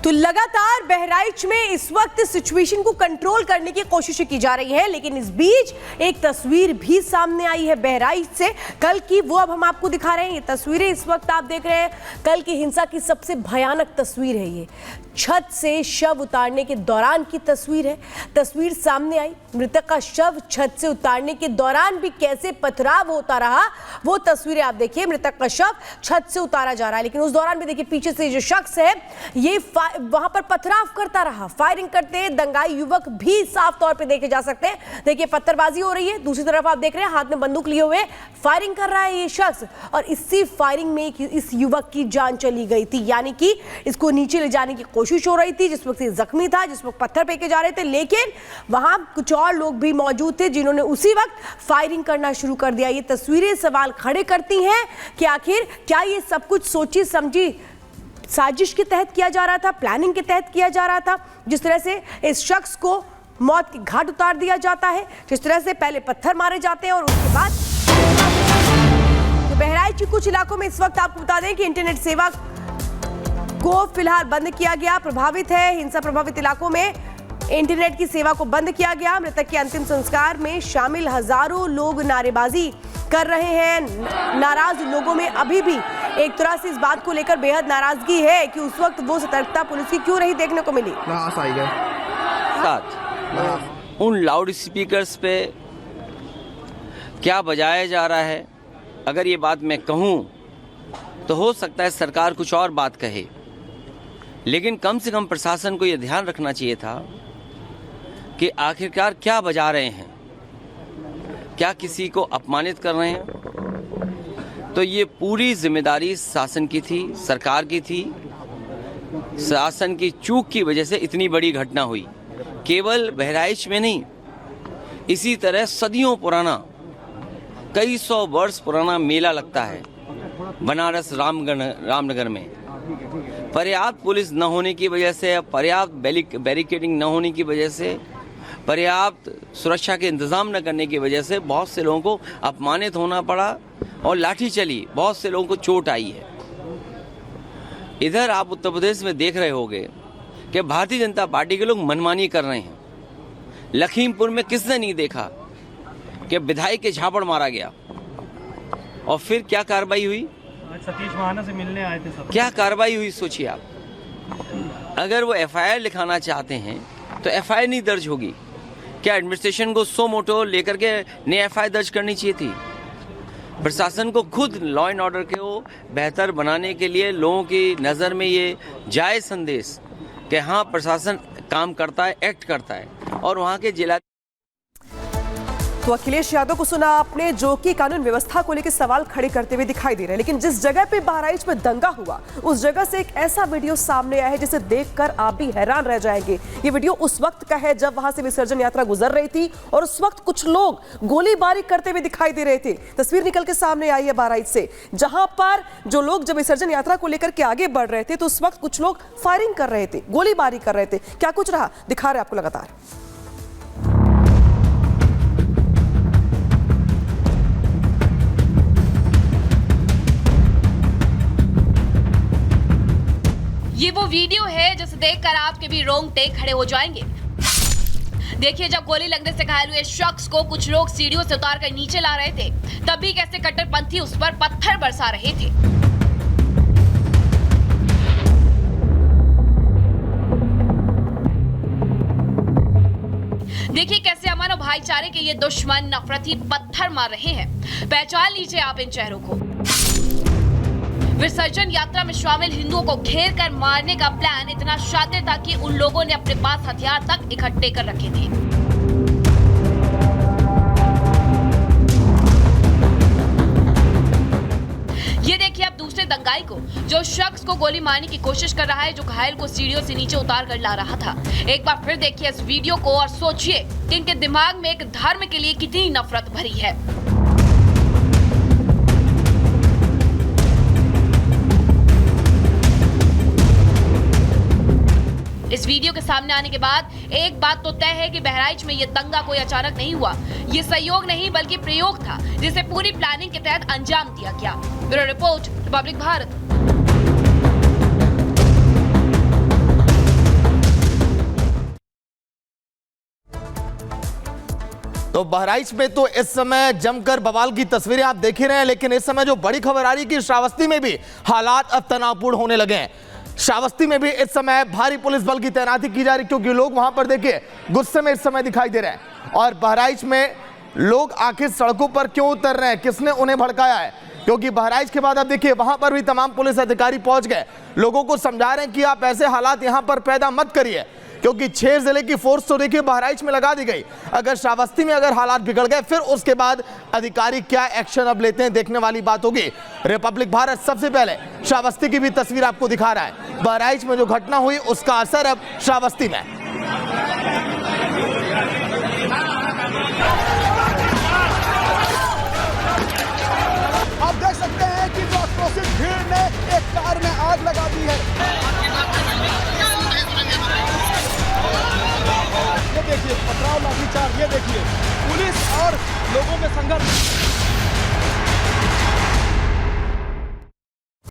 तो लगातार बहराइच में इस वक्त सिचुएशन को कंट्रोल करने की कोशिशें की जा रही हैं, लेकिन इस बीच एक तस्वीर भी सामने आई है बहराइच से कल की, वो अब हम आपको दिखा रहे हैं। ये तस्वीरें इस वक्त आप देख रहे हैं, कल की हिंसा की सबसे भयानक तस्वीर है ये। छत से शव उतारने के दौरान की तस्वीर है। तस्वीर सामने आई, मृतक का शव छत से उतारने के दौरान भी कैसे पथराव होता रहा, वो तस्वीरें आप देखिए। मृतक का शव छत से उतारा जा रहा है, लेकिन उस दौरान भी देखिए पीछे से जो शख्स है ये वहां पर पथराव करता रहा। फायरिंग करते दंगाई युवक भी साफ तौर पे देखे जा सकते हैं। देखिए पत्थरबाजी हो रही है, दूसरी तरफ आप देख रहे हैं हाथ में बंदूक लिए हुए फायरिंग कर रहा है ये शख्स, और इसी फायरिंग में इस युवक की जान चली गई थी। यानी कि इसको नीचे ले जाने की कोशिश हो रही थी जिस वक्त ये जख्मी था, जिस वक्त पत्थर फेंके जा रहे थे, लेकिन वहां कुछ और लोग भी मौजूद थे जिन्होंने उसी वक्त फायरिंग करना शुरू कर दिया। ये तस्वीरें सवाल खड़े करती हैं कि आखिर क्या ये सब कुछ सोची समझी साजिश के तहत किया जा रहा था, प्लानिंग के तहत किया जा रहा था। जिस तरह से इस शख्स को मौत की घाट उतार दिया जाता है, जिस तरह से पहले पत्थर मारे जाते हैं और उसके बाद तो बहराइच के कुछ इलाकों में इस वक्त आपको बता दें कि इंटरनेट सेवा को फिलहाल बंद किया गया। प्रभावित है हिंसा प्रभावित इलाकों में इंटरनेट की सेवा को बंद किया गया। मृतक के अंतिम संस्कार में शामिल हजारों लोग नारेबाजी कर रहे हैं। नाराज लोगों में अभी भी एक तरह से इस बात को लेकर बेहद नाराजगी है कि उस वक्त वो सतर्कता पुलिस की क्यों नहीं देखने को मिली। साथ उन लाउड स्पीकर्स पे क्या बजाया जा रहा है, अगर ये बात मैं कहूँ तो हो सकता है सरकार कुछ और बात कहे, लेकिन कम से कम प्रशासन को यह ध्यान रखना चाहिए था कि आखिरकार क्या बजा रहे हैं, क्या किसी को अपमानित कर रहे हैं। तो ये पूरी जिम्मेदारी शासन की थी, सरकार की थी। शासन की चूक की वजह से इतनी बड़ी घटना हुई। केवल बहराइच में नहीं, इसी तरह सदियों पुराना, कई सौ वर्ष पुराना मेला लगता है बनारस रामनगर में। पर्याप्त पुलिस न होने की वजह से, पर्याप्त बैरिकेडिंग न होने की वजह से, पर्याप्त सुरक्षा के इंतजाम न करने की वजह से बहुत से लोगों को अपमानित होना पड़ा और लाठी चली, बहुत से लोगों को चोट आई है। इधर आप उत्तर प्रदेश में देख रहे होंगे कि भारतीय जनता पार्टी के लोग मनमानी कर रहे हैं। लखीमपुर में किसने नहीं देखा कि विधायक के झापड़ मारा गया और फिर क्या कार्रवाई हुई। सतीश महाना से मिलने आए थे सब। क्या कार्रवाई हुई सोचिए आप। अगर वो एफआईआर लिखाना चाहते हैं तो एफआईआर नहीं दर्ज होगी। क्या एडमिनिस्ट्रेशन को सो मोटो लेकर के नई एफआईआर दर्ज करनी चाहिए थी। प्रशासन को खुद लॉ एंड ऑर्डर को बेहतर बनाने के लिए लोगों की नज़र में ये जायज़ संदेश कि हाँ प्रशासन काम करता है, एक्ट करता है, और वहाँ के जिला। तो अखिलेश यादव को सुना आपने, जो कि कानून व्यवस्था को लेकर सवाल खड़े करते हुए दिखाई दे रहे हैं। लेकिन जिस जगह पे बहराइच में दंगा हुआ, उस जगह से एक ऐसा वीडियो सामने आया है जिसे देखकर आप भी हैरान रह जाएंगे। ये वीडियो उस वक्त का है जब वहां से विसर्जन यात्रा गुजर रही थी और उस वक्त कुछ लोग गोलीबारी करते हुए दिखाई दे रहे थे। तस्वीर निकल के सामने आई है बहराइच से, जहां पर जो लोग जब विसर्जन यात्रा को लेकर के आगे बढ़ रहे थे तो उस वक्त कुछ लोग फायरिंग कर रहे थे, गोलीबारी कर रहे थे। क्या कुछ रहा दिखा रहे आपको लगातार। ये वो वीडियो है जिसे देखकर आपके भी रोंगटे खड़े हो जाएंगे। देखिए, जब गोली लगने से घायल हुए शख्स को कुछ लोग सीढ़ियों से उतारकर नीचे ला रहे थे, तभी कैसे कट्टरपंथी उस पर पत्थर बरसा रहे थे। देखिए कैसे अमन और भाईचारे के ये दुश्मन नफरती पत्थर मार रहे हैं। पहचान लीजिए आप इन चेहरों को। विसर्जन यात्रा में शामिल हिंदुओं को घेर कर मारने का प्लान इतना शातिर था कि उन लोगों ने अपने पास हथियार तक इकट्ठे कर रखे थे। ये देखिए अब दूसरे दंगाई को, जो शख्स को गोली मारने की कोशिश कर रहा है, जो घायल को सीढ़ियों से नीचे उतार कर ला रहा था। एक बार फिर देखिए इस वीडियो को और सोचिए कि इनके दिमाग में एक धर्म के लिए कितनी नफरत भरी है। इस वीडियो के सामने आने के बाद एक बात तो तय है कि बहराइच में ये दंगा कोई अचानक नहीं हुआ। ये सहयोग नहीं बल्कि प्रयोग था, जिसे पूरी प्लानिंग के तहत अंजाम दिया गया। Bureau report, Republic Bharat. तो बहराइच में तो इस समय जमकर बवाल की तस्वीरें आप देख ही रहे हैं, लेकिन इस समय जो बड़ी खबर आ रही है कि श्रावस्ती में भी हालात अब तनावपूर्ण होने लगे हैं। श्रावस्ती में भी इस समय भारी पुलिस बल की तैनाती की जा रही, क्योंकि लोग वहां पर देखिए गुस्से में इस समय दिखाई दे रहे हैं। और बहराइच में लोग आखिर सड़कों पर क्यों उतर रहे हैं, किसने उन्हें भड़काया है? क्योंकि बहराइच के बाद अब देखिए वहां पर भी तमाम पुलिस अधिकारी पहुंच गए, लोगों को समझा रहे हैं कि आप ऐसे हालात यहां पर पैदा मत करिए, क्योंकि 6 जिले की फोर्स तो देखिए बहराइच में लगा दी गई। अगर श्रावस्ती में अगर हालात बिगड़ गए, फिर उसके बाद अधिकारी क्या एक्शन अब लेते हैं, देखने वाली बात होगी। रिपब्लिक भारत सबसे पहले श्रावस्ती की भी तस्वीर आपको दिखा रहा है। बहराइच में जो घटना हुई उसका असर अब श्रावस्ती में। आप देख सकते हैं कि जो आक्रोशित भीड़ ने एक कार में आग लगा दी है। ये देखिए पथराव, लाठीचार्ज, ये देखिए पुलिस और लोगों में संघर्ष।